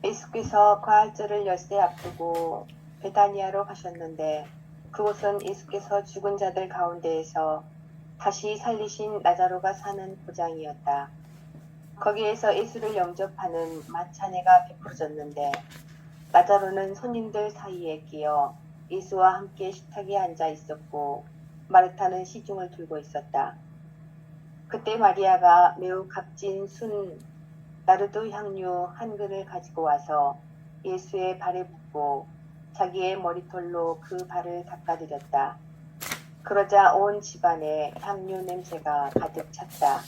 예수께서 부활절을 엿새 앞두고 베다니아로 가셨는데 그곳은 예수께서 죽은 자들 가운데에서 다시 살리신 나자로가 사는 고장이었다. 거기에서 예수를 영접하는 마차례가 베풀어졌는데 나자로는 손님들 사이에 끼어 예수와 함께 식탁에 앉아 있었고 마르타는 시중을 들고 있었다. 그때 마리아가 매우 값진 순 나르도 향유 한 근을 가지고 와서 예수의 발에 붓고 자기의 머리털로 그 발을 닦아드렸다. 그러자 온 집안에 향유 냄새가 가득 찼다.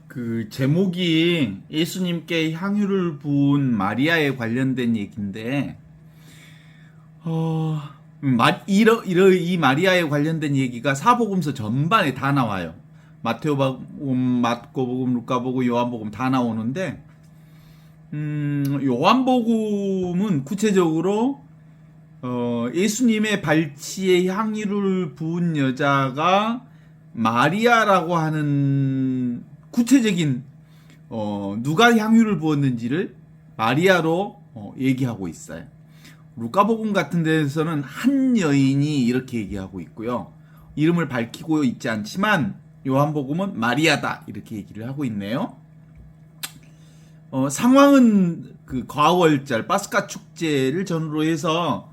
그 제목이 예수님께 향유를 부은 마리아에 관련된 얘기인데, 이 마리아에 관련된 얘기가 사복음서 전반에 다 나와요. 마태복음, 마가복음, 루카복음, 요한복음 다 나오는데, 요한복음은 구체적으로 예수님의 발치에 향유를 부은 여자가 마리아라고 하는 구체적인 누가 향유를 부었는지를 마리아로 얘기하고 있어요. 루카복음 같은 데서는 한 여인이 이렇게 얘기하고 있고요. 이름을 밝히고 있지 않지만 요한복음은 마리아다 이렇게 얘기를 하고 있네요. 상황은 그 과월절 파스카 축제를 전후로 해서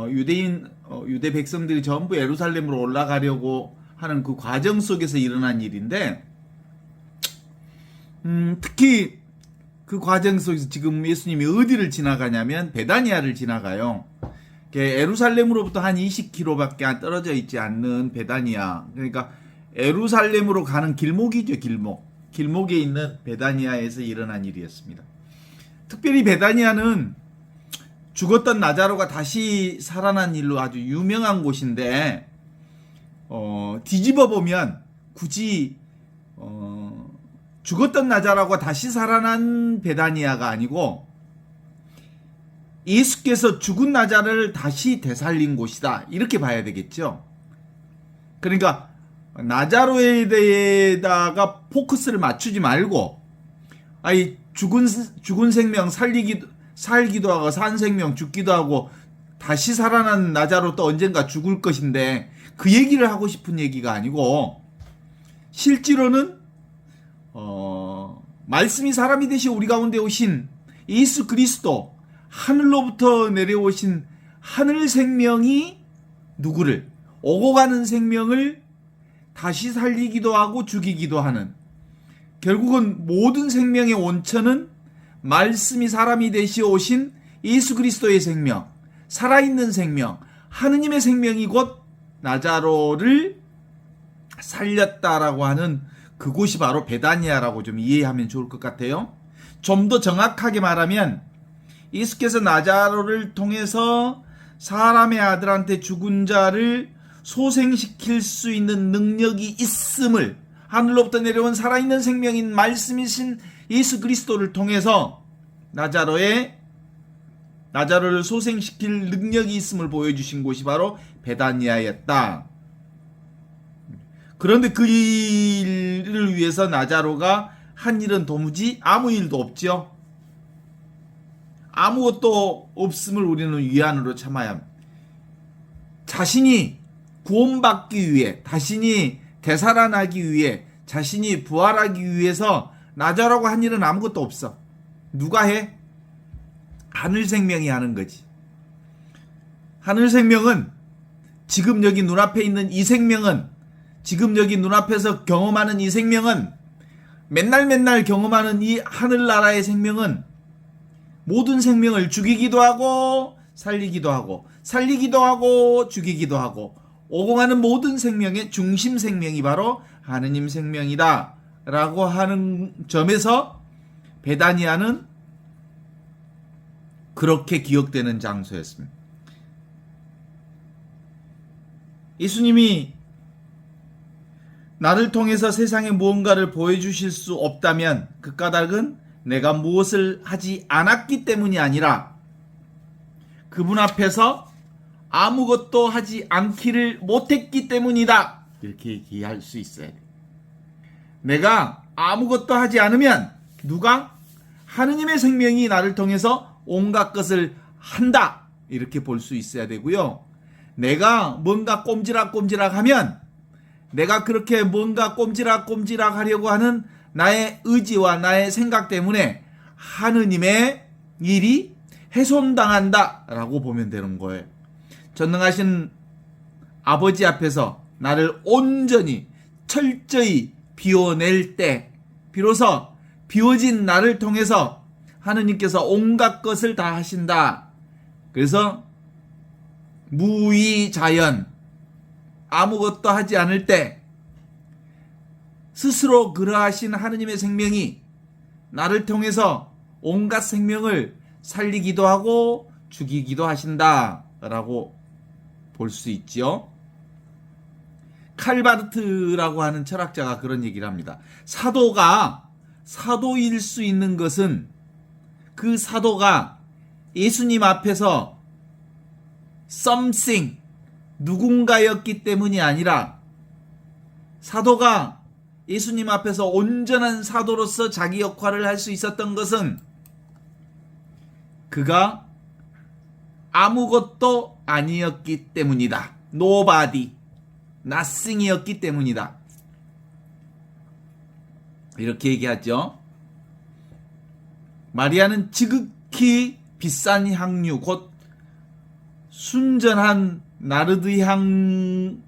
유대 백성들이 전부 예루살렘으로 올라가려고 하는 그 과정 속에서 일어난 일인데, 특히 그 과정 속에서 지금 예수님이 어디를 지나가냐면 베다니아를 지나가요. 예루살렘으로부터 한 20km밖에 떨어져 있지 않는 베다니아, 그러니까 예루살렘으로 가는 길목이죠. 길목에 있는 베다니아에서 일어난 일이었습니다. 특별히 베다니아는 죽었던 나자로가 다시 살아난 일로 아주 유명한 곳인데, 뒤집어 보면 굳이 죽었던 나자로가 다시 살아난 베다니아가 아니고 예수께서 죽은 나자를 다시 되살린 곳이다 이렇게 봐야 되겠죠. 그러니까 나자로에 대해다가 포커스를 맞추지 말고, 아니 죽은 생명 살기도 하고 산 생명 죽기도 하고 다시 살아난 나자로 또 언젠가 죽을 것인데 그 얘기를 하고 싶은 얘기가 아니고, 실제로는 말씀이 사람이 되시 우리 가운데 오신 예수 그리스도, 하늘로부터 내려오신 하늘 생명이 누구를, 오고 가는 생명을 다시 살리기도 하고 죽이기도 하는, 결국은 모든 생명의 원천은 말씀이 사람이 되시 오신 예수 그리스도의 생명, 살아있는 생명, 하느님의 생명이 곧 나자로를 살렸다라고 하는 그곳이 바로 베다니아라고 좀 이해하면 좋을 것 같아요. 좀 더 정확하게 말하면 예수께서 나자로를 통해서 사람의 아들한테 죽은 자를 소생시킬 수 있는 능력이 있음을, 하늘로부터 내려온 살아있는 생명인 말씀이신 예수 그리스도를 통해서 나자로를 소생시킬 능력이 있음을 보여주신 곳이 바로 베다니아였다. 그런데 그 일을 위해서 나자로가 한 일은 도무지 아무 일도 없죠. 아무것도 없음을 우리는 위안으로 참아야 합니다. 자신이 구원받기 위해, 자신이 되살아나기 위해, 자신이 부활하기 위해서 나자로가 한 일은 아무것도 없어. 누가 해? 하늘 생명이 하는 거지. 하늘 생명은 지금 여기 눈앞에 있는 이 생명은, 지금 여기 눈앞에서 경험하는 이 생명은, 맨날 경험하는 이 하늘나라의 생명은 모든 생명을 죽이기도 하고 살리기도 하고 죽이기도 하고 오공하는 모든 생명의 중심 생명이 바로 하느님 생명이다 라고 하는 점에서 베다니아는 그렇게 기억되는 장소였습니다. 예수님이 나를 통해서 세상에 무언가를 보여주실 수 없다면 그 까닭은 내가 무엇을 하지 않았기 때문이 아니라 그분 앞에서 아무것도 하지 않기를 못했기 때문이다. 이렇게 얘기할 수 있어야 돼. 내가 아무것도 하지 않으면 누가? 하느님의 생명이 나를 통해서 온갖 것을 한다. 이렇게 볼 수 있어야 되고요. 내가 뭔가 꼼지락꼼지락 하면 내가 그렇게 뭔가 꼼지락꼼지락 하려고 하는 나의 의지와 나의 생각 때문에 하느님의 일이 훼손당한다 라고 보면 되는 거예요. 전능하신 아버지 앞에서 나를 온전히 철저히 비워낼 때 비로소 비워진 나를 통해서 하느님께서 온갖 것을 다 하신다. 그래서 무위자연 아무것도 하지 않을 때 스스로 그러하신 하느님의 생명이 나를 통해서 온갖 생명을 살리기도 하고 죽이기도 하신다라고 볼 수 있지요. 칼바르트라고 하는 철학자가 그런 얘기를 합니다. 사도가 사도일 수 있는 것은 그 사도가 예수님 앞에서 something 누군가였기 때문이 아니라 사도가 예수님 앞에서 온전한 사도로서 자기 역할을 할 수 있었던 것은 그가 아무것도 아니었기 때문이다. Nobody, nothing이었기 때문이다. 이렇게 얘기하죠. 마리아는 지극히 비싼 향유, 곧 순전한 나르드 한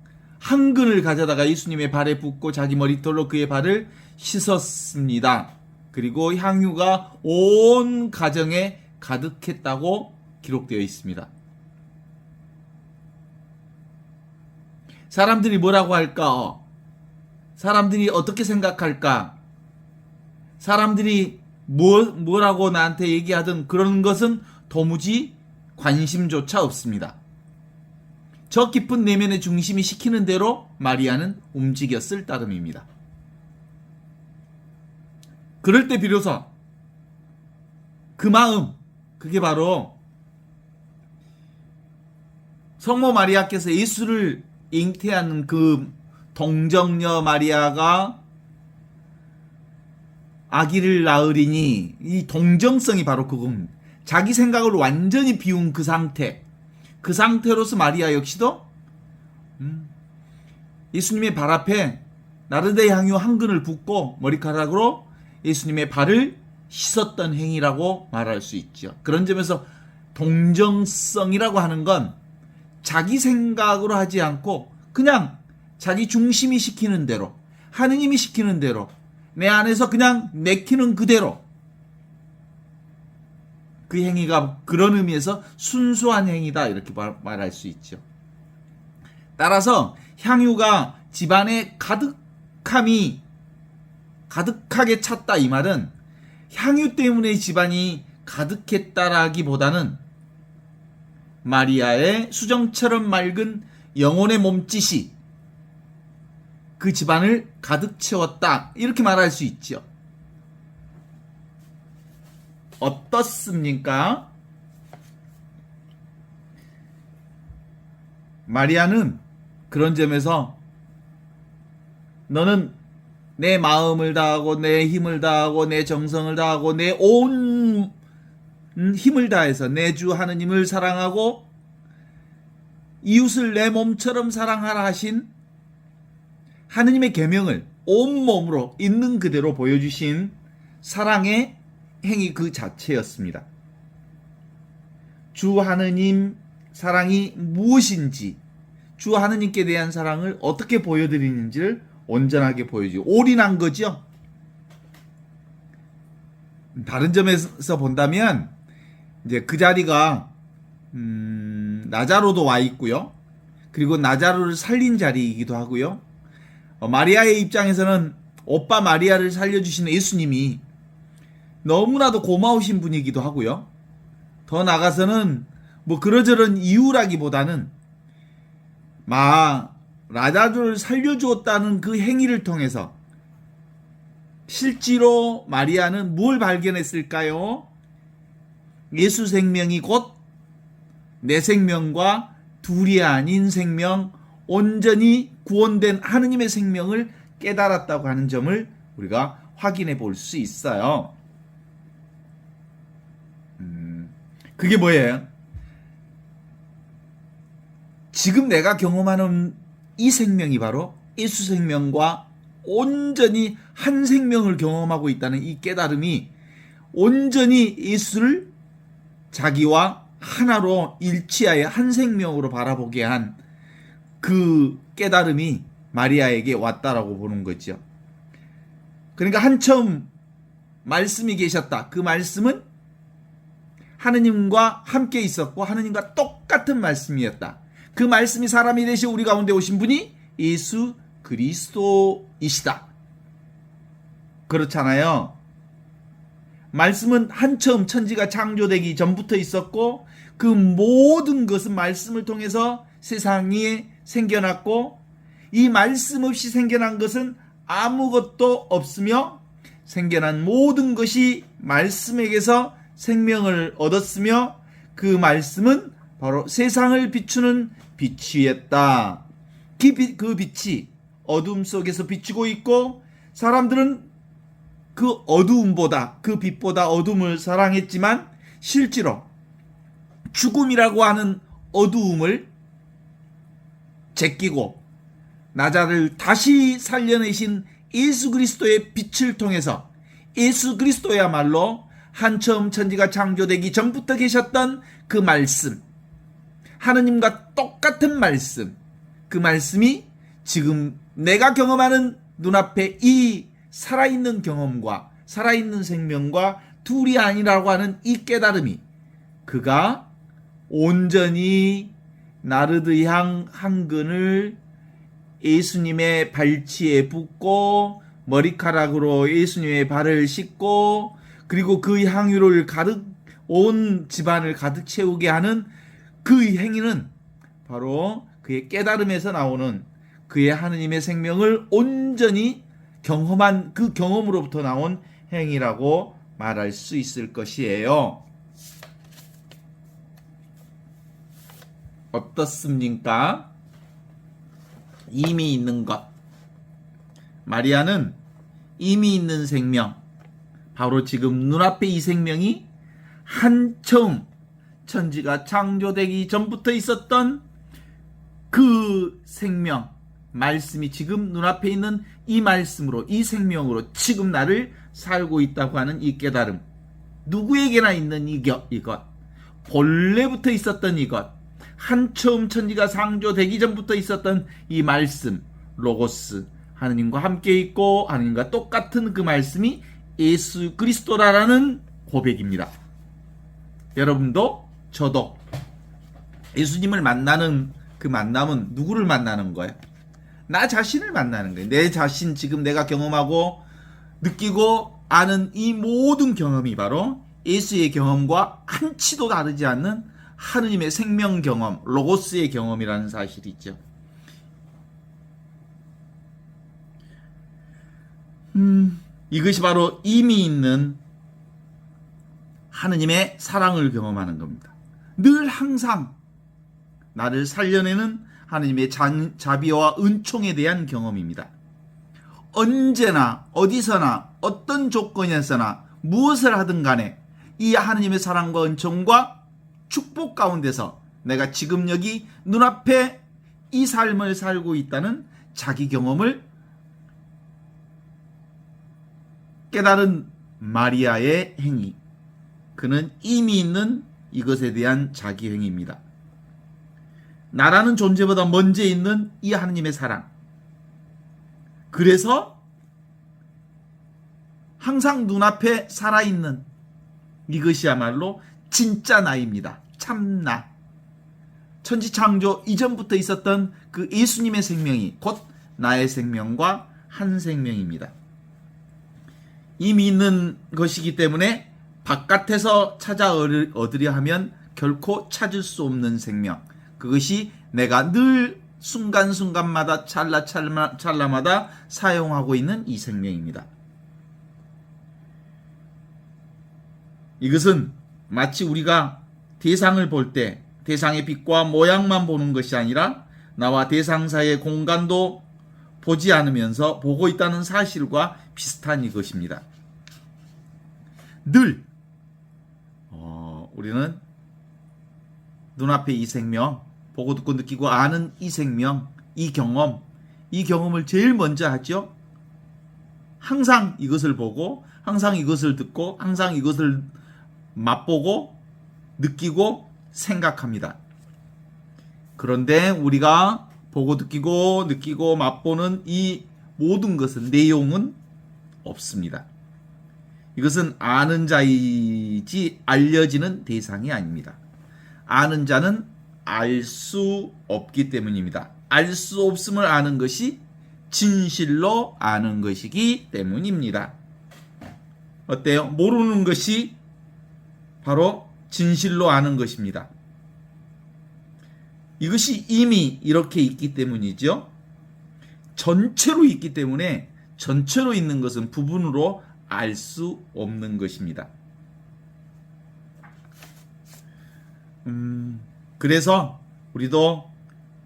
근을 가져다가 예수님의 발에 붓고 자기 머리털로 그의 발을 씻었습니다. 그리고 향유가 온 가정에 가득했다고 기록되어 있습니다. 사람들이 뭐라고 할까? 사람들이 어떻게 생각할까? 사람들이 뭐라고 나한테 얘기하든 그런 것은 도무지 관심조차 없습니다. 저 깊은 내면의 중심이 시키는 대로 마리아는 움직였을 따름입니다. 그럴 때 비로소 그 마음, 그게 바로 성모 마리아께서 예수를 잉태하는 그 동정녀 마리아가 아기를 낳으리니 이 동정성이 바로 그겁니다. 자기 생각을 완전히 비운 그 상태로서 마리아 역시도 예수님의 발 앞에 나르드 향유 한 근을 붓고 머리카락으로 예수님의 발을 씻었던 행위라고 말할 수 있죠. 그런 점에서 동정성이라고 하는 건 자기 생각으로 하지 않고 그냥 자기 중심이 시키는 대로, 하느님이 시키는 대로, 내 안에서 그냥 내키는 그대로 그 행위가 그런 의미에서 순수한 행위다 이렇게 말할 수 있죠. 따라서 향유가 집안에 가득하게 찼다 이 말은 향유 때문에 집안이 가득했다라기보다는 마리아의 수정처럼 맑은 영혼의 몸짓이 그 집안을 가득 채웠다 이렇게 말할 수 있죠. 어떻습니까? 마리아는 그런 점에서 너는 내 마음을 다하고 내 힘을 다하고 내 정성을 다하고 내 온 힘을 다해서 내 주 하느님을 사랑하고 이웃을 내 몸처럼 사랑하라 하신 하느님의 계명을 온몸으로 있는 그대로 보여주신 사랑의 행위 그 자체였습니다. 주 하느님 사랑이 무엇인지, 주 하느님께 대한 사랑을 어떻게 보여드리는지를 온전하게 보여주고 올인한 거죠. 다른 점에서 본다면 이제 그 자리가 나자로도 와 있고요. 그리고 나자로를 살린 자리이기도 하고요. 마리아의 입장에서는 오빠 마리아를 살려주신 예수님이 너무나도 고마우신 분이기도 하고요. 더 나아가서는 뭐 그러저런 이유라기보다는 라자로를 살려주었다는 그 행위를 통해서 실제로 마리아는 뭘 발견했을까요? 예수 생명이 곧 내 생명과 둘이 아닌 생명, 온전히 구원된 하느님의 생명을 깨달았다고 하는 점을 우리가 확인해 볼 수 있어요. 그게 뭐예요? 지금 내가 경험하는 이 생명이 바로 예수 생명과 온전히 한 생명을 경험하고 있다는 이 깨달음이 온전히 예수를 자기와 하나로 일치하여 한 생명으로 바라보게 한 그 깨달음이 마리아에게 왔다라고 보는 거죠. 그러니까 한처음 말씀이 계셨다. 그 말씀은 하느님과 함께 있었고 하느님과 똑같은 말씀이었다. 그 말씀이 사람이 되시 우리 가운데 오신 분이 예수 그리스도이시다. 그렇잖아요. 말씀은 한처음 천지가 창조되기 전부터 있었고 그 모든 것은 말씀을 통해서 세상에 생겨났고 이 말씀 없이 생겨난 것은 아무것도 없으며 생겨난 모든 것이 말씀에게서 생명을 얻었으며 그 말씀은 바로 세상을 비추는 빛이었다. 그 빛이 어둠 속에서 비추고 있고 사람들은 그 어두움보다 그 빛보다 어둠을 사랑했지만 실제로 죽음이라고 하는 어두움을 제끼고 나자를 다시 살려내신 예수 그리스도의 빛을 통해서 예수 그리스도야말로 한처음 천지가 창조되기 전부터 계셨던 그 말씀, 하느님과 똑같은 말씀, 그 말씀이 지금 내가 경험하는 눈앞에 이 살아있는 경험과 살아있는 생명과 둘이 아니라고 하는 이 깨달음이 그가 온전히 나르드향 한 근을 예수님의 발치에 붓고 머리카락으로 예수님의 발을 씻고 그리고 그 향유를 가득 온 집안을 가득 채우게 하는 그 행위는 바로 그의 깨달음에서 나오는 그의 하느님의 생명을 온전히 경험한 그 경험으로부터 나온 행위라고 말할 수 있을 것이에요. 어떻습니까? 이미 있는 것. 마리아는 이미 있는 생명, 바로 지금 눈앞에 이 생명이 한처음 천지가 창조되기 전부터 있었던 그 생명, 말씀이 지금 눈앞에 있는 이 말씀으로, 이 생명으로 지금 나를 살고 있다고 하는 이 깨달음. 누구에게나 있는 이것, 본래부터 있었던 이것, 한처음 천지가 창조되기 전부터 있었던 이 말씀, 로고스, 하느님과 함께 있고 하느님과 똑같은 그 말씀이 예수 그리스도라는 고백입니다. 여러분도 저도 예수님을 만나는 그 만남은 누구를 만나는 거예요? 나 자신을 만나는 거예요. 내 자신, 지금 내가 경험하고 느끼고 아는 이 모든 경험이 바로 예수의 경험과 한치도 다르지 않는 하느님의 생명 경험, 로고스의 경험이라는 사실이 있죠. 이것이 바로 이미 있는 하느님의 사랑을 경험하는 겁니다. 늘 항상 나를 살려내는 하느님의 자비와 은총에 대한 경험입니다. 언제나 어디서나 어떤 조건에서나 무엇을 하든 간에 이 하느님의 사랑과 은총과 축복 가운데서 내가 지금 여기 눈앞에 이 삶을 살고 있다는 자기 경험을 깨달은 마리아의 행위, 그는 이미 있는 이것에 대한 자기 행위입니다. 나라는 존재보다 먼저 있는 이 하느님의 사랑, 그래서 항상 눈앞에 살아있는 이것이야말로 진짜 나입니다. 참나. 천지창조 이전부터 있었던 그 예수님의 생명이 곧 나의 생명과 한 생명입니다. 이미 있는 것이기 때문에 바깥에서 찾아 얻으려 하면 결코 찾을 수 없는 생명, 그것이 내가 늘 순간순간마다 찰나마다 사용하고 있는 이 생명입니다. 이것은 마치 우리가 대상을 볼 때 대상의 빛과 모양만 보는 것이 아니라 나와 대상 사이의 공간도 보지 않으면서 보고 있다는 사실과 비슷한 이것입니다. 늘 우리는 눈앞에 이 생명, 보고 듣고 느끼고 아는 이 생명, 이 경험을 제일 먼저 하죠. 항상 이것을 보고, 항상 이것을 듣고, 항상 이것을 맛보고, 느끼고, 생각합니다. 그런데 우리가 보고 느끼고 맛보는 이 모든 것은, 내용은 없습니다. 이것은 아는 자이지 알려지는 대상이 아닙니다. 아는 자는 알 수 없기 때문입니다. 알 수 없음을 아는 것이 진실로 아는 것이기 때문입니다. 어때요? 모르는 것이 바로 진실로 아는 것입니다. 이것이 이미 이렇게 있기 때문이죠. 전체로 있기 때문에 전체로 있는 것은 부분으로 알 수 없는 것입니다. 그래서 우리도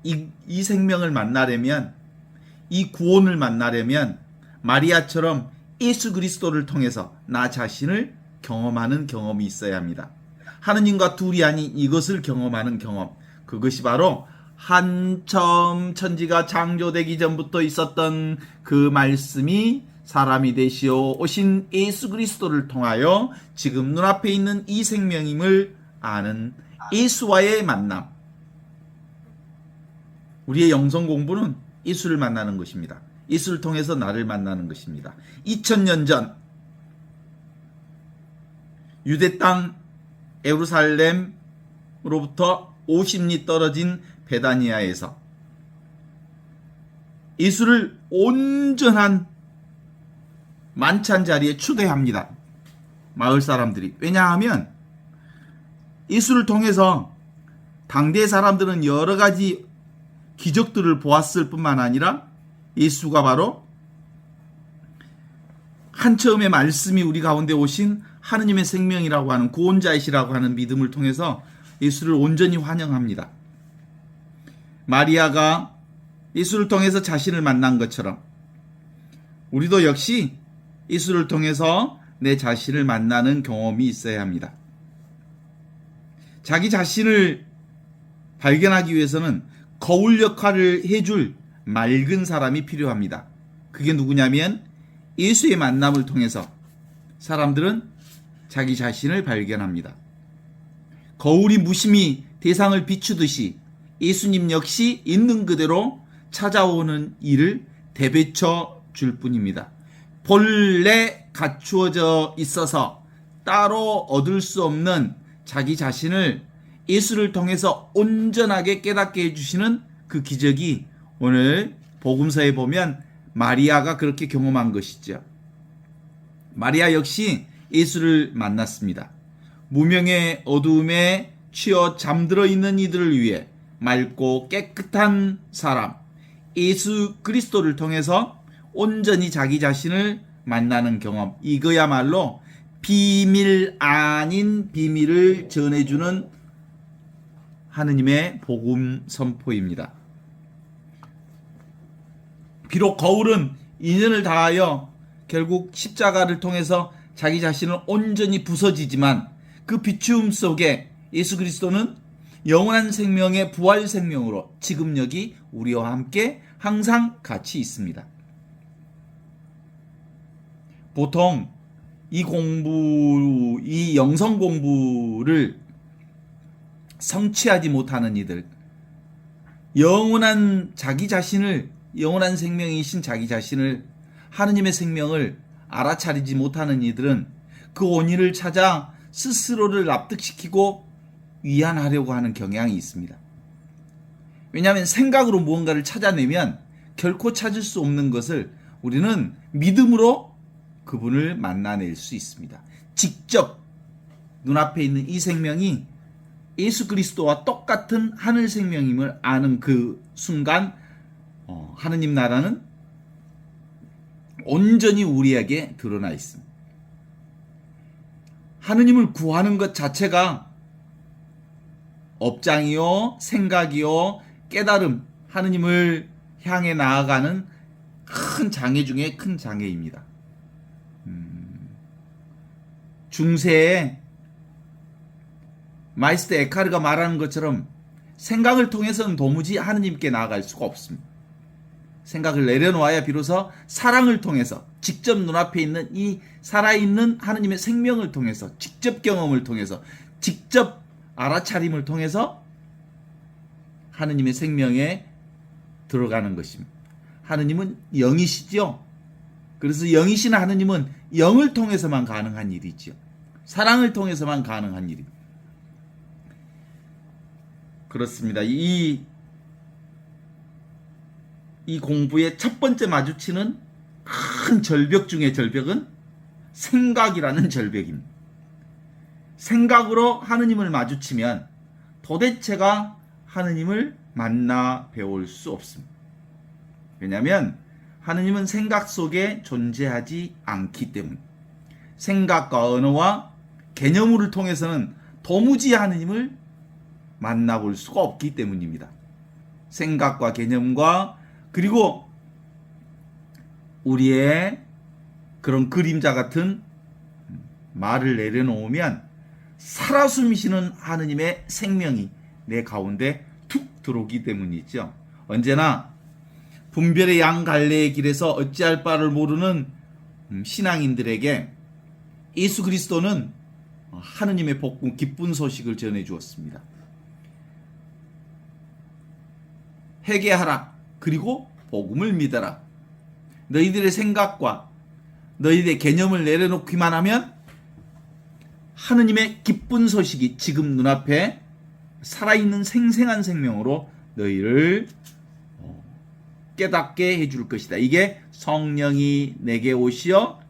이 생명을 만나려면, 이 구원을 만나려면 마리아처럼 예수 그리스도를 통해서 나 자신을 경험하는 경험이 있어야 합니다. 하느님과 둘이 아닌 이것을 경험하는 경험, 그것이 바로 한처음 천지가 창조되기 전부터 있었던 그 말씀이 사람이 되시어 오신 예수 그리스도를 통하여 지금 눈앞에 있는 이 생명임을 아는 예수와의 만남. 우리의 영성 공부는 예수를 만나는 것입니다. 예수를 통해서 나를 만나는 것입니다. 2000년 전 유대 땅 예루살렘으로부터 50리 떨어진 베다니아에서 예수를 온전한 만찬 자리에 초대합니다. 마을 사람들이. 왜냐하면 예수를 통해서 당대 사람들은 여러 가지 기적들을 보았을 뿐만 아니라 예수가 바로 한처음에 말씀이 우리 가운데 오신 하느님의 생명이라고 하는 구원자이시라고 하는 믿음을 통해서 예수를 온전히 환영합니다. 마리아가 예수를 통해서 자신을 만난 것처럼 우리도 역시 예수를 통해서 내 자신을 만나는 경험이 있어야 합니다. 자기 자신을 발견하기 위해서는 거울 역할을 해줄 맑은 사람이 필요합니다. 그게 누구냐면 예수의 만남을 통해서 사람들은 자기 자신을 발견합니다. 거울이 무심히 대상을 비추듯이 예수님 역시 있는 그대로 찾아오는 일을 대배쳐 줄 뿐입니다. 본래 갖추어져 있어서 따로 얻을 수 없는 자기 자신을 예수를 통해서 온전하게 깨닫게 해주시는 그 기적이 오늘 복음서에 보면 마리아가 그렇게 경험한 것이죠. 마리아 역시 예수를 만났습니다. 무명의 어두움에 취어 잠들어 있는 이들을 위해 맑고 깨끗한 사람 예수 그리스도를 통해서 온전히 자기 자신을 만나는 경험, 이거야말로 비밀 아닌 비밀을 전해주는 하느님의 복음 선포입니다. 비록 거울은 인연을 다하여 결국 십자가를 통해서 자기 자신을 온전히 부서지지만 그 비추움 속에 예수 그리스도는 영원한 생명의 부활 생명으로 지금 여기 우리와 함께 항상 같이 있습니다. 보통 이 영성 공부를 성취하지 못하는 이들, 영원한 자기 자신을, 영원한 생명이신 자기 자신을, 하느님의 생명을 알아차리지 못하는 이들은 그 원인을 찾아 스스로를 납득시키고 위안하려고 하는 경향이 있습니다. 왜냐하면 생각으로 무언가를 찾아내면 결코 찾을 수 없는 것을 우리는 믿음으로 그분을 만나낼 수 있습니다. 직접 눈앞에 있는 이 생명이 예수 그리스도와 똑같은 하늘 생명임을 아는 그 순간 하느님 나라는 온전히 우리에게 드러나 있습니다. 하느님을 구하는 것 자체가 업장이요, 생각이요, 깨달음, 하느님을 향해 나아가는 큰 장애 중에 큰 장애입니다. 중세에 마이스터 에카르가 말하는 것처럼 생각을 통해서는 도무지 하느님께 나아갈 수가 없습니다. 생각을 내려놓아야 비로소 사랑을 통해서 직접 눈앞에 있는 이 살아있는 하느님의 생명을 통해서 직접 경험을 통해서 직접 알아차림을 통해서 하느님의 생명에 들어가는 것입니다. 하느님은 영이시죠. 그래서 영이신 하느님은 영을 통해서만 가능한 일이죠. 사랑을 통해서만 가능한 일입니다. 그렇습니다. 이 공부의 첫 번째 마주치는 큰 절벽 중의 절벽은 생각이라는 절벽입니다. 생각으로 하느님을 마주치면 도대체가 하느님을 만나 배울 수 없습니다. 왜냐하면 하느님은 생각 속에 존재하지 않기 때문입니다. 생각과 언어와 개념을 통해서는 도무지 하느님을 만나볼 수가 없기 때문입니다. 생각과 개념과 그리고 우리의 그런 그림자 같은 말을 내려놓으면 살아 숨쉬는 하느님의 생명이 내 가운데 툭 들어오기 때문이죠. 언제나 분별의 양 갈래의 길에서 어찌할 바를 모르는 신앙인들에게 예수 그리스도는 하느님의 복음 기쁜 소식을 전해 주었습니다. 회개하라. 그리고 복음을 믿어라. 너희들의 생각과 너희들의 개념을 내려놓기만 하면 하느님의 기쁜 소식이 지금 눈앞에 살아있는 생생한 생명으로 너희를 깨닫게 해줄 것이다. 이게 성령이 내게 오시어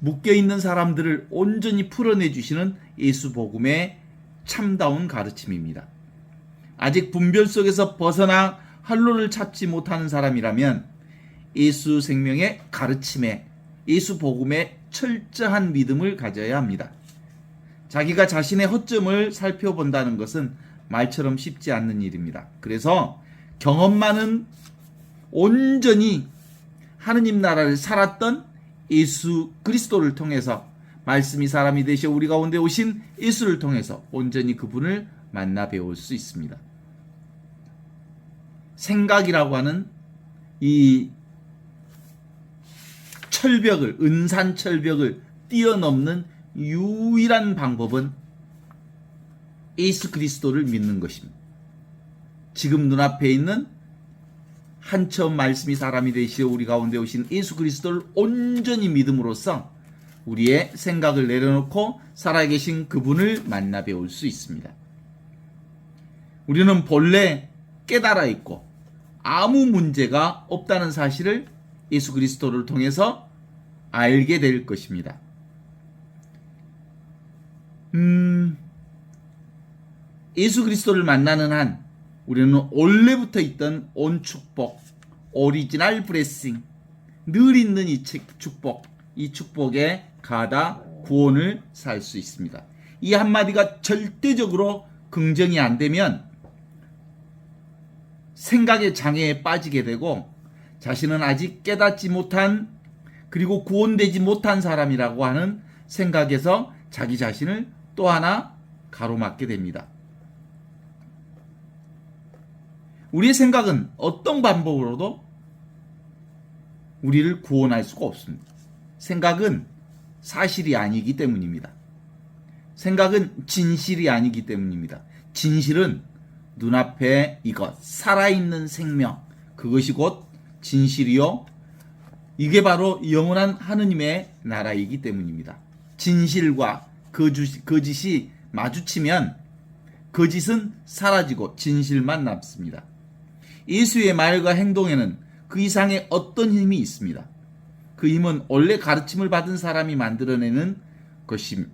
묶여있는 사람들을 온전히 풀어내주시는 예수 복음의 참다운 가르침입니다. 아직 분별 속에서 벗어나 활로를 찾지 못하는 사람이라면 예수 생명의 가르침에 예수 복음에 철저한 믿음을 가져야 합니다. 자기가 자신의 허점을 살펴본다는 것은 말처럼 쉽지 않는 일입니다. 그래서 경험만은 온전히 하느님 나라를 살았던 예수 그리스도를 통해서 말씀이 사람이 되셔 우리 가운데 오신 예수를 통해서 온전히 그분을 만나 배울 수 있습니다. 생각이라고 하는 이 철벽을, 은산 철벽을 뛰어넘는 유일한 방법은 예수 그리스도를 믿는 것입니다. 지금 눈앞에 있는 한처음 말씀이 사람이 되시어 우리 가운데 오신 예수 그리스도를 온전히 믿음으로써 우리의 생각을 내려놓고 살아계신 그분을 만나 배울 수 있습니다. 우리는 본래 깨달아 있고 아무 문제가 없다는 사실을 예수 그리스도를 통해서 알게 될 것입니다. 예수 그리스도를 만나는 한 우리는 원래부터 있던 온 축복, 오리지널 블레싱, 늘 있는 이 축복, 이 축복에 가다 구원을 살 수 있습니다. 이 한마디가 절대적으로 긍정이 안 되면 생각의 장애에 빠지게 되고 자신은 아직 깨닫지 못한 그리고 구원되지 못한 사람이라고 하는 생각에서 자기 자신을 또 하나 가로막게 됩니다. 우리의 생각은 어떤 방법으로도 우리를 구원할 수가 없습니다. 생각은 사실이 아니기 때문입니다. 생각은 진실이 아니기 때문입니다. 진실은 눈앞에 이것, 살아있는 생명, 그것이 곧 진실이요. 이게 바로 영원한 하느님의 나라이기 때문입니다. 진실과 거짓이 마주치면 거짓은 사라지고 진실만 남습니다. 예수의 말과 행동에는 그 이상의 어떤 힘이 있습니다. 그 힘은 원래 가르침을 받은 사람이 만들어내는 것입니다.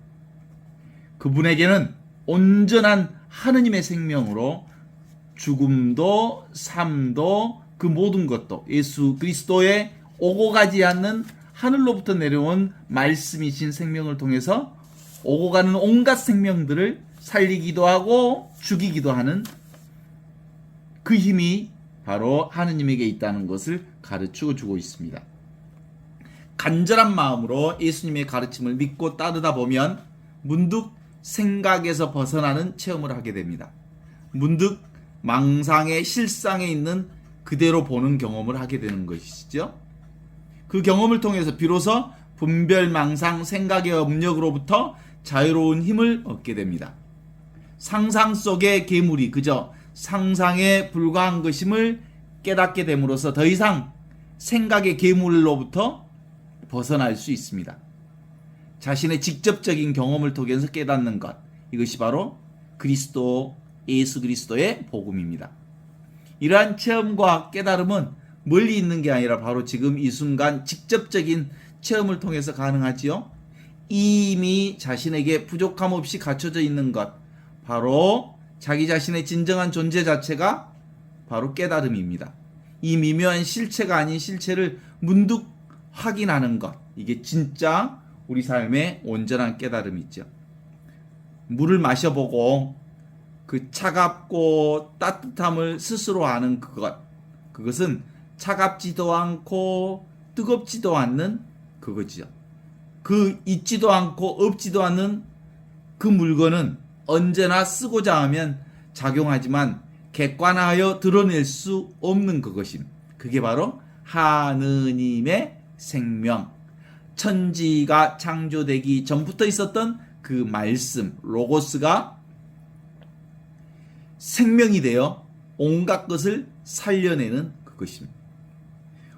그분에게는 온전한 하느님의 생명으로 죽음도 삶도 그 모든 것도 예수 그리스도의 오고 가지 않는 하늘로부터 내려온 말씀이신 생명을 통해서 오고 가는 온갖 생명들을 살리기도 하고 죽이기도 하는 그 힘이 바로 하느님에게 있다는 것을 가르쳐 주고 있습니다. 간절한 마음으로 예수님의 가르침을 믿고 따르다 보면 문득 생각에서 벗어나는 체험을 하게 됩니다. 문득 망상의 실상에 있는 그대로 보는 경험을 하게 되는 것이죠. 그 경험을 통해서 비로소 분별, 망상, 생각의 업력으로부터 자유로운 힘을 얻게 됩니다. 상상 속의 괴물이 그저 상상에 불과한 것임을 깨닫게 됨으로써 더 이상 생각의 괴물로부터 벗어날 수 있습니다. 자신의 직접적인 경험을 통해서 깨닫는 것, 이것이 바로 예수 그리스도의 복음입니다. 이러한 체험과 깨달음은 멀리 있는 게 아니라 바로 지금 이 순간 직접적인 체험을 통해서 가능하지요. 이미 자신에게 부족함 없이 갖춰져 있는 것, 바로 자기 자신의 진정한 존재 자체가 바로 깨달음입니다. 이 미묘한 실체가 아닌 실체를 문득 확인하는 것, 이게 진짜 우리 삶의 온전한 깨달음이죠. 물을 마셔보고 그 차갑고 따뜻함을 스스로 아는 그것은 차갑지도 않고 뜨겁지도 않는 그거지요. 그 있지도 않고 없지도 않는 그 물건은 언제나 쓰고자 하면 작용하지만 객관하여 드러낼 수 없는 그것임. 그게 바로 하느님의 생명, 천지가 창조되기 전부터 있었던 그 말씀, 로고스가 생명이 되어 온갖 것을 살려내는 그것입니다.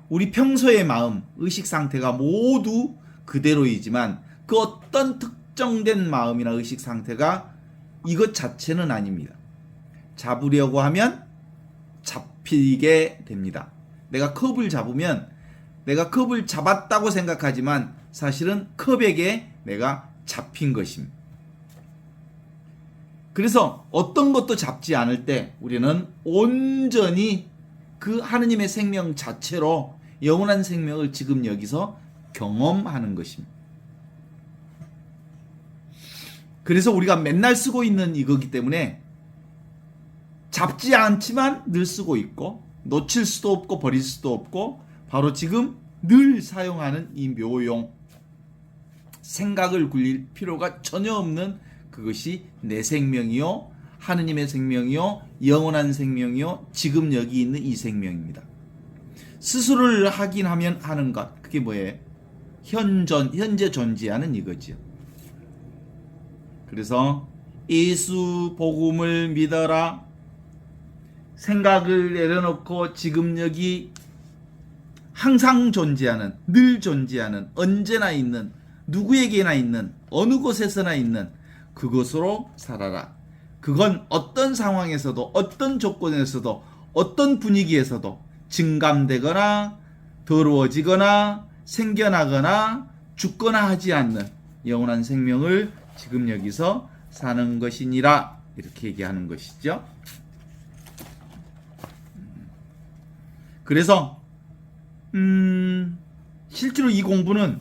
우리 평소의 마음, 의식 상태가 모두 그대로이지만 그 어떤 특정된 마음이나 의식 상태가 이것 자체는 아닙니다. 잡으려고 하면 잡히게 됩니다. 내가 컵을 잡으면 내가 컵을 잡았다고 생각하지만 사실은 컵에게 내가 잡힌 것입니다. 그래서 어떤 것도 잡지 않을 때 우리는 온전히 그 하느님의 생명 자체로 영원한 생명을 지금 여기서 경험하는 것입니다. 그래서 우리가 맨날 쓰고 있는 이거기 때문에 잡지 않지만 늘 쓰고 있고 놓칠 수도 없고 버릴 수도 없고 바로 지금 늘 사용하는 이 묘용, 생각을 굴릴 필요가 전혀 없는 그것이 내 생명이요, 하느님의 생명이요, 영원한 생명이요, 지금 여기 있는 이 생명입니다. 스스로를 확인하면 하는 것, 그게 뭐예요? 현재 존재하는 이거지요. 그래서 예수 복음을 믿어라. 생각을 내려놓고 지금 여기 항상 존재하는, 늘 존재하는, 언제나 있는, 누구에게나 있는, 어느 곳에서나 있는 그것으로 살아라. 그건 어떤 상황에서도, 어떤 조건에서도, 어떤 분위기에서도 증감되거나 더러워지거나 생겨나거나 죽거나 하지 않는 영원한 생명을 지금 여기서 사는 것이니라, 이렇게 얘기하는 것이죠. 그래서 실제로 이 공부는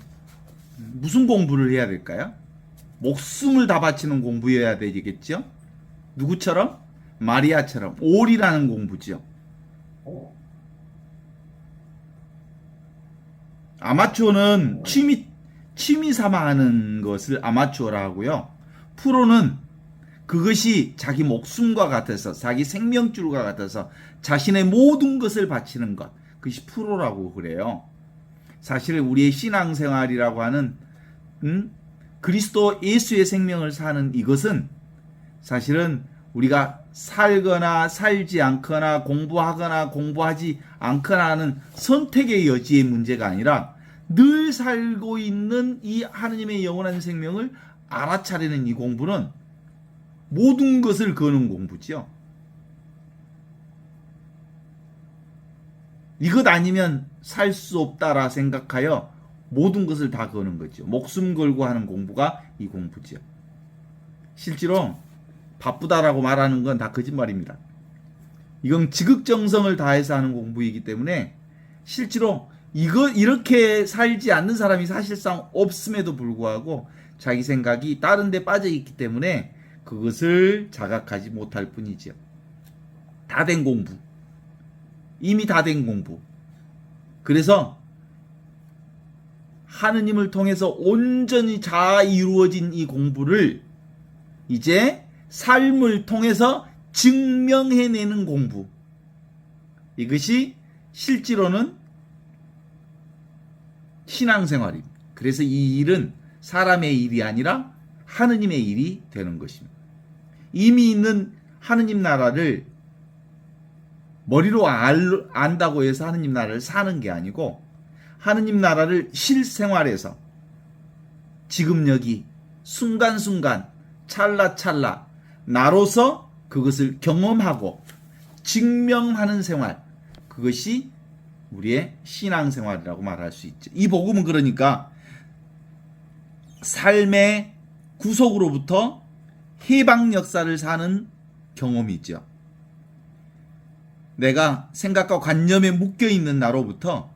무슨 공부를 해야 될까요? 목숨을 다 바치는 공부여야 되겠죠? 누구처럼? 마리아처럼 올이라는 공부죠. 아마추어는 취미 삼아 하는 것을 아마추어라 하고요. 프로는 그것이 자기 목숨과 같아서, 자기 생명줄과 같아서 자신의 모든 것을 바치는 것, 그것이 프로라고 그래요. 사실 우리의 신앙생활이라고 하는 그리스도 예수의 생명을 사는 이것은 사실은 우리가 살거나 살지 않거나 공부하거나 공부하지 않거나 하는 선택의 여지의 문제가 아니라 늘 살고 있는 이 하느님의 영원한 생명을 알아차리는 이 공부는 모든 것을 거는 공부죠. 이것 아니면 살 수 없다라 생각하여 모든 것을 다 거는 거죠. 목숨 걸고 하는 공부가 이 공부죠. 실제로 바쁘다라고 말하는 건 다 거짓말입니다. 이건 지극정성을 다해서 하는 공부이기 때문에 실제로 이렇게 살지 않는 사람이 사실상 없음에도 불구하고 자기 생각이 다른 데 빠져 있기 때문에 그것을 자각하지 못할 뿐이죠. 다 된 공부. 이미 다 된 공부. 그래서 하느님을 통해서 온전히 다 이루어진 이 공부를 이제 삶을 통해서 증명해내는 공부. 이것이 실제로는 신앙생활입니다. 그래서 이 일은 사람의 일이 아니라 하느님의 일이 되는 것입니다. 이미 있는 하느님 나라를 머리로 안다고 해서 하느님 나라를 사는 게 아니고 하느님 나라를 실생활에서 지금 여기 순간순간 찰나찰나 나로서 그것을 경험하고 증명하는 생활, 그것이 우리의 신앙생활이라고 말할 수 있죠. 이 복음은 그러니까 삶의 구속으로부터 해방 역사를 사는 경험이죠. 내가 생각과 관념에 묶여있는 나로부터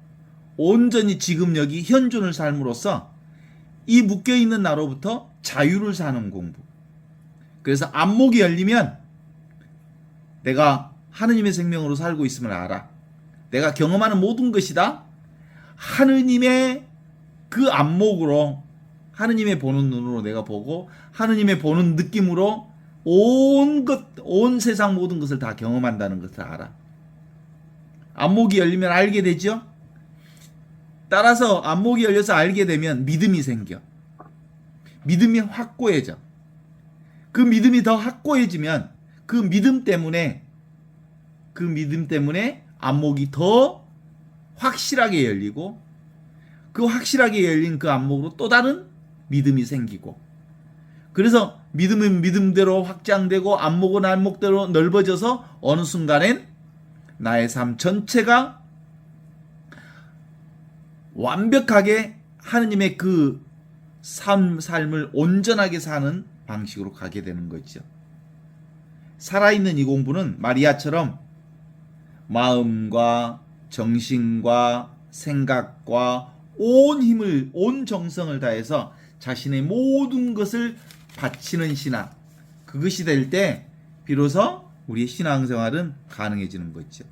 온전히 지금 여기 현존을 삶으로써 이 묶여있는 나로부터 자유를 사는 공부. 그래서 안목이 열리면 내가 하느님의 생명으로 살고 있음을 알아. 내가 경험하는 모든 것이 다 하느님의 그 안목으로, 하느님의 보는 눈으로 내가 보고 하느님의 보는 느낌으로 온 세상 모든 것을 다 경험한다는 것을 알아. 안목이 열리면 알게 되죠. 따라서 안목이 열려서 알게 되면 믿음이 생겨. 믿음이 확고해져. 그 믿음이 더 확고해지면 그 믿음 때문에 안목이 더 확실하게 열리고 그 확실하게 열린 그 안목으로 또 다른 믿음이 생기고, 그래서 믿음은 믿음대로 확장되고 안목은 안목대로 넓어져서 어느 순간엔 나의 삶 전체가 완벽하게 하느님의 그 삶을 온전하게 사는 방식으로 가게 되는 거죠. 살아있는 이 공부는 마리아처럼 마음과 정신과 생각과 온 힘을, 온 정성을 다해서 자신의 모든 것을 바치는 신앙, 그것이 될 때 비로소 우리의 신앙생활은 가능해지는 거죠.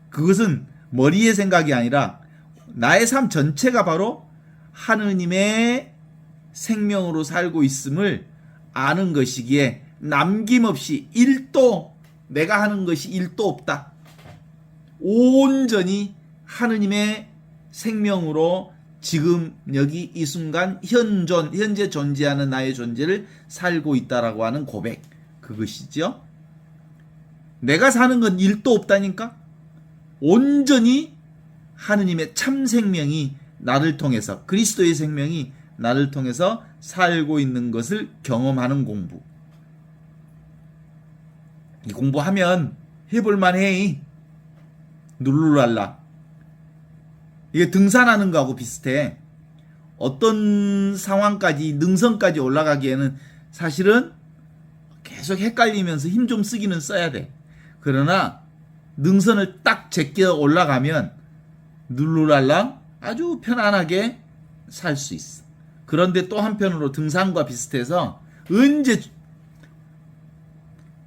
그것은 머리의 생각이 아니라 나의 삶 전체가 바로 하느님의 생명으로 살고 있음을 아는 것이기에 남김없이 1도, 내가 하는 것이 1도 없다. 온전히 하느님의 생명으로 지금 여기 이 순간 현재 존재하는 나의 존재를 살고 있다라고 하는 고백, 그것이죠. 내가 사는 건 1도 없다니까. 온전히 하느님의 참 생명이 나를 통해서, 그리스도의 생명이 나를 통해서 살고 있는 것을 경험하는 공부. 이 공부하면 해볼만 해. 룰루랄라. 이게 등산하는 거하고 비슷해. 어떤 상황까지, 능선까지 올라가기에는 사실은 계속 헷갈리면서 힘 좀 쓰기는 써야 돼. 그러나 능선을 딱 제껴 올라가면 룰루랄라 아주 편안하게 살 수 있어. 그런데 또 한편으로 등산과 비슷해서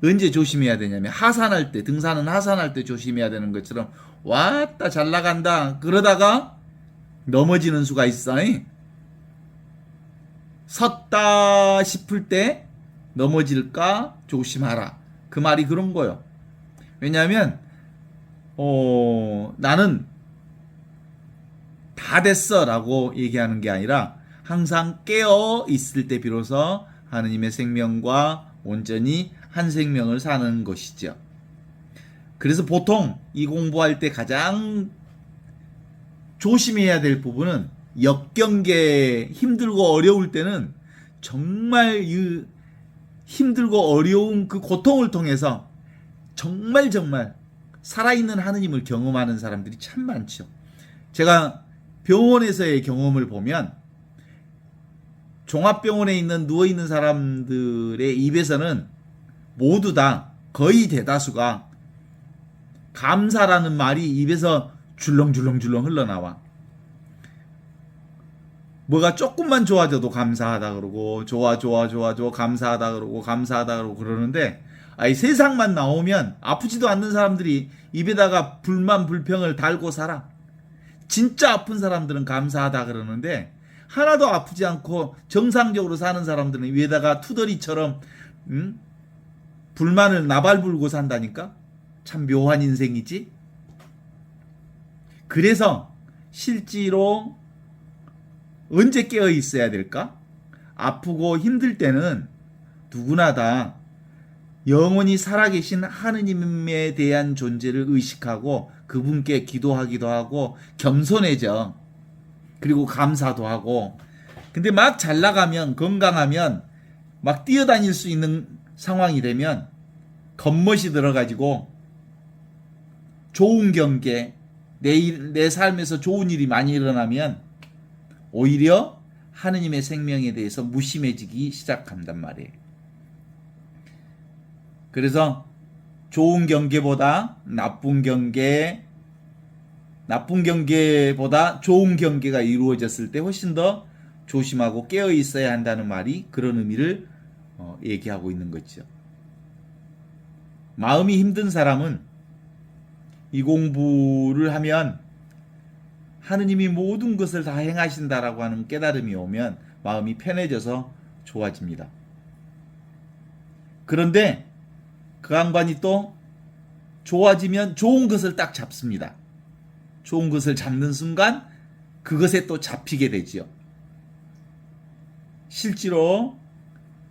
언제 조심해야 되냐면, 하산할 때, 등산은 하산할 때 조심해야 되는 것처럼 왔다 잘 나간다 그러다가 넘어지는 수가 있어. 섰다 싶을 때 넘어질까 조심하라, 그 말이 그런 거요. 왜냐하면 나는 다 됐어 라고 얘기하는 게 아니라 항상 깨어 있을 때 비로소 하느님의 생명과 온전히 한 생명을 사는 것이죠. 그래서 보통 이 공부할 때 가장 조심해야 될 부분은 역경계, 힘들고 어려울 때는 정말 힘들고 어려운 그 고통을 통해서 정말 살아있는 하느님을 경험하는 사람들이 참 많죠. 제가 병원에서의 경험을 보면 종합병원에 있는 누워있는 사람들의 입에서는 모두 다, 거의 대다수가 감사라는 말이 입에서 줄렁줄렁 흘러나와. 뭐가 조금만 좋아져도 감사하다 그러고, 좋아 감사하다 그러고 그러는데, 이 세상만 나오면 아프지도 않는 사람들이 입에다가 불만 불평을 달고 살아. 진짜 아픈 사람들은 감사하다 그러는데 하나도 아프지 않고 정상적으로 사는 사람들은 위에다가 투덜이처럼 불만을 나발 불고 산다니까? 참 묘한 인생이지? 그래서 실제로 언제 깨어 있어야 될까? 아프고 힘들 때는 누구나 다 영원히 살아계신 하느님에 대한 존재를 의식하고 그분께 기도하기도 하고 겸손해져. 그리고 감사도 하고. 근데 막 잘 나가면 건강하면 막 뛰어다닐 수 있는 상황이 되면 겉멋이 들어가지고 좋은 경계, 내 삶에서 좋은 일이 많이 일어나면 오히려 하느님의 생명에 대해서 무심해지기 시작한단 말이에요. 그래서 좋은 경계보다 나쁜 경계보다 좋은 경계가 이루어졌을 때 훨씬 더 조심하고 깨어 있어야 한다는 말이 그런 의미를 얘기하고 있는 거죠. 마음이 힘든 사람은 이 공부를 하면 하느님이 모든 것을 다 행하신다라고 하는 깨달음이 오면 마음이 편해져서 좋아집니다. 그런데 그 양반이 또 좋아지면 좋은 것을 딱 잡습니다. 좋은 것을 잡는 순간 그것에 또 잡히게 되지요. 실제로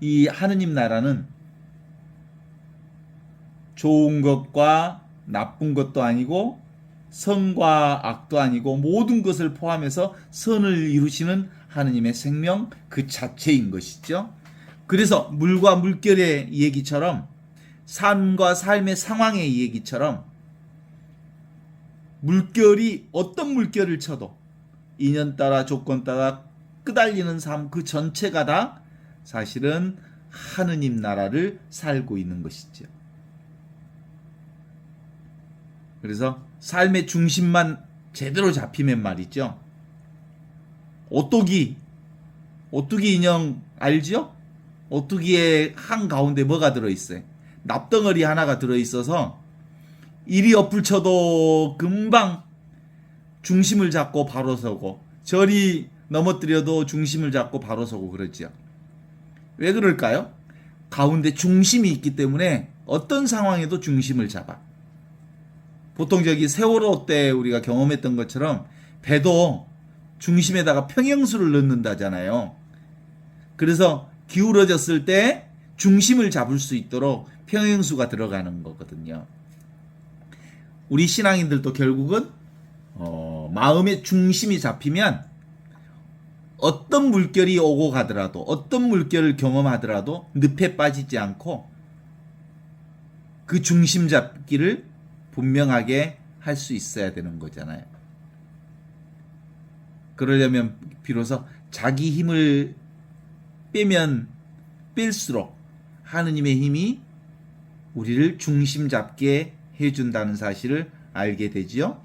이 하느님 나라는 좋은 것과 나쁜 것도 아니고 선과 악도 아니고 모든 것을 포함해서 선을 이루시는 하느님의 생명 그 자체인 것이죠. 그래서 물과 물결의 얘기처럼 삶과 삶의 상황의 얘기처럼 물결이 어떤 물결을 쳐도 인연 따라 조건 따라 끄달리는 삶 그 전체가 다 사실은 하느님 나라를 살고 있는 것이죠. 그래서 삶의 중심만 제대로 잡히면 말이죠. 오뚜기 인형 알죠? 오뚜기의 한 가운데 뭐가 들어있어요? 납덩어리 하나가 들어있어서 이리 엎을쳐도 금방 중심을 잡고 바로 서고 저리 넘어뜨려도 중심을 잡고 바로 서고 그러죠. 왜 그럴까요? 가운데 중심이 있기 때문에 어떤 상황에도 중심을 잡아. 보통 저기 세월호 때 우리가 경험했던 것처럼 배도 중심에다가 평형수를 넣는다잖아요. 그래서 기울어졌을 때 중심을 잡을 수 있도록 평형수가 들어가는 거거든요. 우리 신앙인들도 결국은 마음의 중심이 잡히면 어떤 물결이 오고 가더라도 어떤 물결을 경험하더라도 늪에 빠지지 않고 그 중심 잡기를 분명하게 할 수 있어야 되는 거잖아요. 그러려면 비로소 자기 힘을 빼면 뺄수록 하느님의 힘이 우리를 중심 잡게 해준다는 사실을 알게 되지요.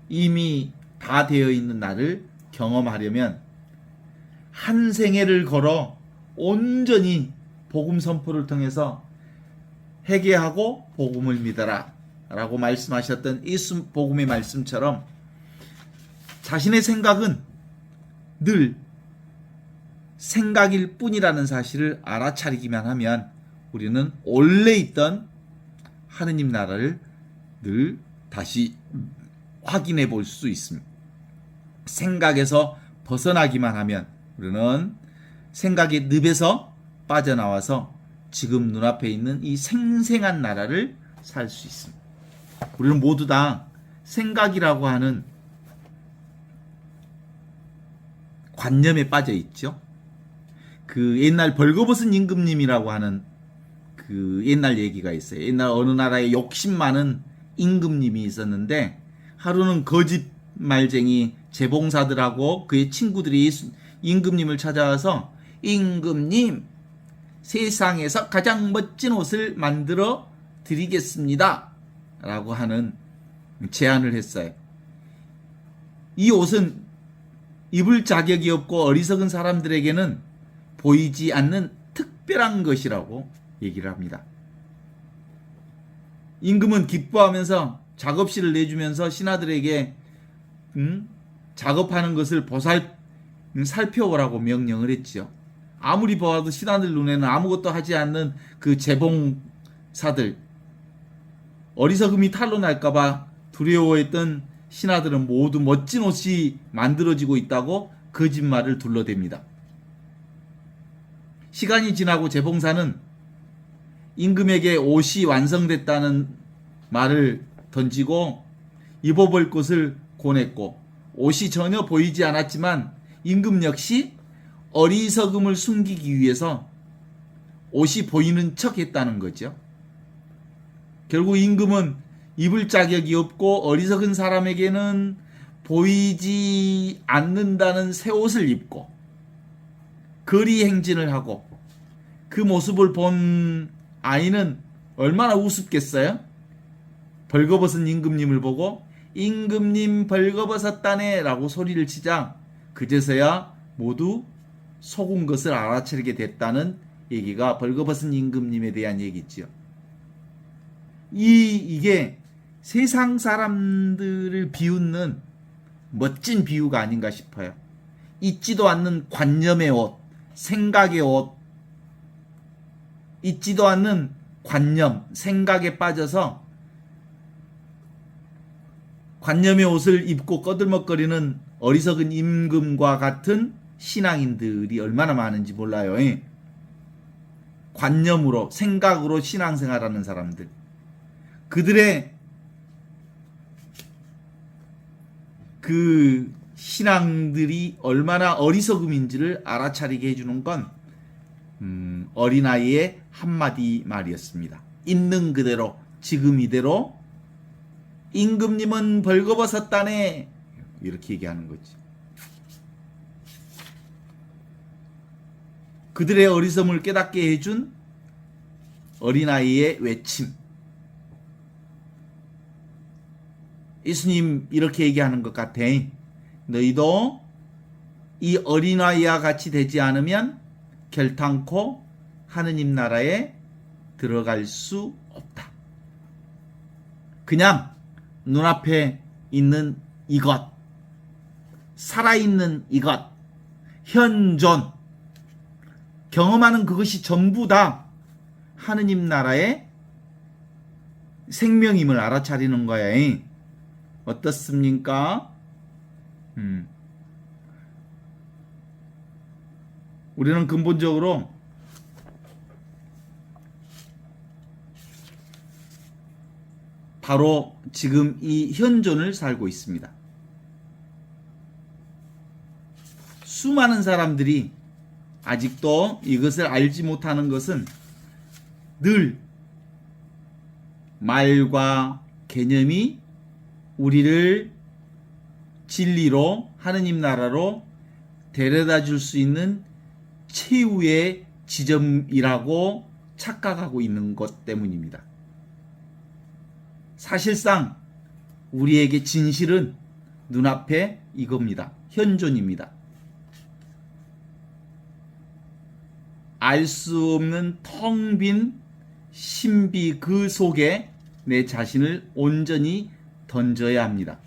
이미 다 되어 있는 나를 경험하려면 한 생애를 걸어 온전히 복음 선포를 통해서 회개하고 복음을 믿어라 라고 말씀하셨던 이 복음의 말씀처럼 자신의 생각은 늘 생각일 뿐이라는 사실을 알아차리기만 하면 우리는 원래 있던 하느님 나라를 늘 다시 확인해 볼 수 있습니다. 생각에서 벗어나기만 하면 우리는 생각의 늪에서 빠져나와서 지금 눈앞에 있는 이 생생한 나라를 살 수 있습니다. 우리는 모두 다 생각이라고 하는 관념에 빠져 있죠. 그 옛날 벌거벗은 임금님이라고 하는 그 옛날 얘기가 있어요. 옛날 어느 나라에 욕심 많은 임금님이 있었는데 하루는 거짓말쟁이 재봉사들하고 그의 친구들이 임금님을 찾아와서 임금님 세상에서 가장 멋진 옷을 만들어 드리겠습니다 라고 하는 제안을 했어요. 이 옷은 입을 자격이 없고 어리석은 사람들에게는 보이지 않는 특별한 것이라고 얘기를 합니다. 임금은 기뻐하면서 작업실을 내주면서 신하들에게 작업하는 것을 살펴오라고 명령을 했지요. 아무리 보아도 신하들 눈에는 아무것도 하지 않는 그 재봉사들, 어리석음이 탄로날까봐 두려워했던 신하들은 모두 멋진 옷이 만들어지고 있다고 거짓말을 둘러댑니다. 시간이 지나고 재봉사는 임금에게 옷이 완성됐다는 말을 던지고 입어볼 것을 권했고, 옷이 전혀 보이지 않았지만 임금 역시 어리석음을 숨기기 위해서 옷이 보이는 척 했다는 거죠. 결국 임금은 입을 자격이 없고 어리석은 사람에게는 보이지 않는다는 새 옷을 입고 거리 행진을 하고, 그 모습을 본 아이는 얼마나 우습겠어요? 벌거벗은 임금님을 보고 임금님 벌거벗었다네 라고 소리를 치자 그제서야 모두 속은 것을 알아차리게 됐다는 얘기가 벌거벗은 임금님에 대한 얘기지요. 이게 세상 사람들을 비웃는 멋진 비유가 아닌가 싶어요. 있지도 않는 관념의 옷, 생각의 옷, 있지도 않는 관념, 생각에 빠져서 관념의 옷을 입고 꺼들먹거리는 어리석은 임금과 같은 신앙인들이 얼마나 많은지 몰라요. 관념으로, 생각으로 신앙생활하는 사람들. 그들의 그 신앙들이 얼마나 어리석음인지를 알아차리게 해주는 건 어린아이의 한마디 말이었습니다. 있는 그대로, 지금 이대로 임금님은 벌거벗었다네 이렇게 얘기하는 거지. 그들의 어리석음을 깨닫게 해준 어린아이의 외침. 예수님 이렇게 얘기하는 것 같아. 너희도 이 어린아이와 같이 되지 않으면 결탄코 하느님 나라에 들어갈 수 없다. 그냥 눈앞에 있는 이것, 살아있는 이것, 현존, 경험하는 그것이 전부 다 하느님 나라의 생명임을 알아차리는 거야. 어떻습니까? 우리는 근본적으로 바로 지금 이 현존을 살고 있습니다. 수많은 사람들이 아직도 이것을 알지 못하는 것은 늘 말과 개념이 우리를 진리로 하느님 나라로 데려다 줄 수 있는 최후의 지점이라고 착각하고 있는 것 때문입니다. 사실상 우리에게 진실은 눈앞에 이겁니다. 현존입니다. 알 수 없는 텅 빈 신비 그 속에 내 자신을 온전히 던져야 합니다.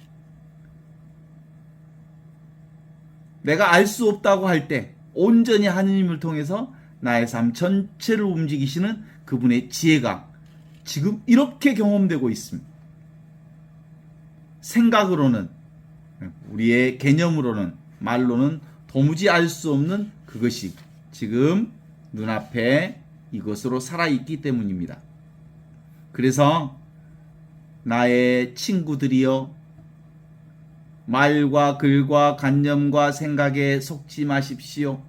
내가 알 수 없다고 할 때 온전히 하느님을 통해서 나의 삶 전체를 움직이시는 그분의 지혜가 지금 이렇게 경험되고 있습니다. 생각으로는, 우리의 개념으로는, 말로는 도무지 알 수 없는 그것이 지금 눈앞에 이것으로 살아있기 때문입니다. 그래서 나의 친구들이여, 말과 글과 관념과 생각에 속지 마십시오.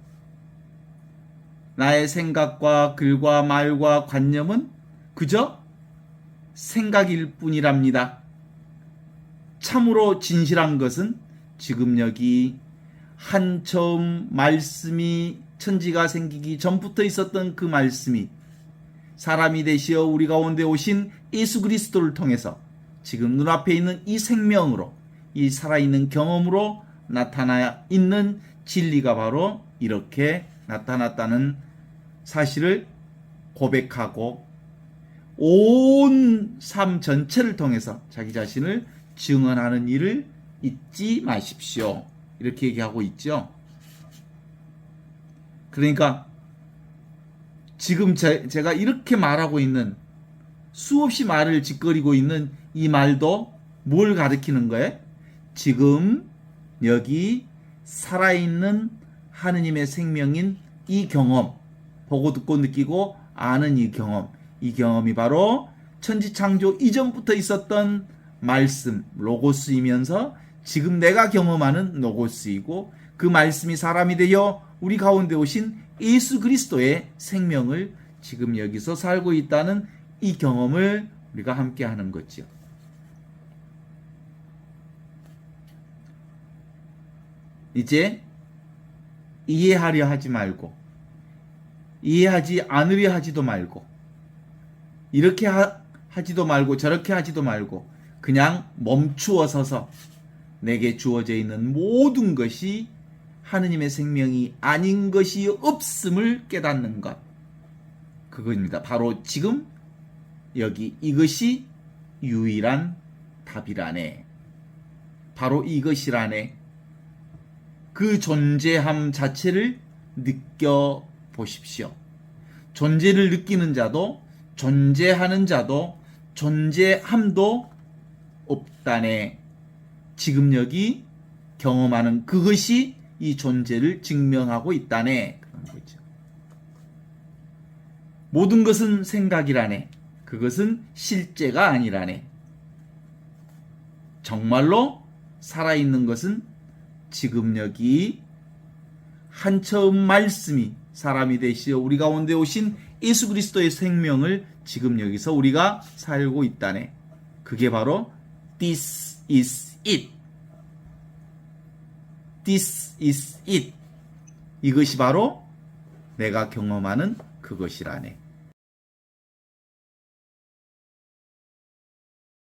나의 생각과 글과 말과 관념은 그저 생각일 뿐이랍니다. 참으로 진실한 것은 지금 여기 한 처음 말씀이 천지가 생기기 전부터 있었던 그 말씀이 사람이 되시어 우리 가운데 오신 예수 그리스도를 통해서 지금 눈앞에 있는 이 생명으로, 이 살아있는 경험으로 나타나 있는 진리가 바로 이렇게 나타났다는 사실을 고백하고 온 삶 전체를 통해서 자기 자신을 증언하는 일을 잊지 마십시오. 이렇게 얘기하고 있죠. 그러니까 지금 제가 이렇게 말하고 있는, 수없이 말을 짓거리고 있는 이 말도 뭘 가리키는 거예요? 지금 여기 살아있는 하느님의 생명인 이 경험, 보고 듣고 느끼고 아는 이 경험이 바로 천지창조 이전부터 있었던 말씀, 로고스이면서 지금 내가 경험하는 로고스이고, 그 말씀이 사람이 되어 우리 가운데 오신 예수 그리스도의 생명을 지금 여기서 살고 있다는 이 경험을 우리가 함께 하는 거죠. 이제 이해하려 하지 말고, 이해하지 않으려 하지도 말고, 이렇게 하지도 말고 저렇게 하지도 말고, 그냥 멈추어 서서 내게 주어져 있는 모든 것이 하느님의 생명이 아닌 것이 없음을 깨닫는 것, 그겁니다. 바로 지금 여기 이것이 유일한 답이라네. 바로 이것이라네. 그 존재함 자체를 느껴보십시오. 존재를 느끼는 자도 존재하는 자도 존재함도 없다네. 지금 여기 경험하는 그것이 이 존재를 증명하고 있다네. 그런 거죠. 모든 것은 생각이라네. 그것은 실제가 아니라네. 정말로 살아있는 것은 지금 여기 한 처음 말씀이 사람이 되시어 우리 가운데 오신 예수 그리스도의 생명을 지금 여기서 우리가 살고 있다네. 그게 바로 This is it. This is it. 이것이 바로 내가 경험하는 그것이라네.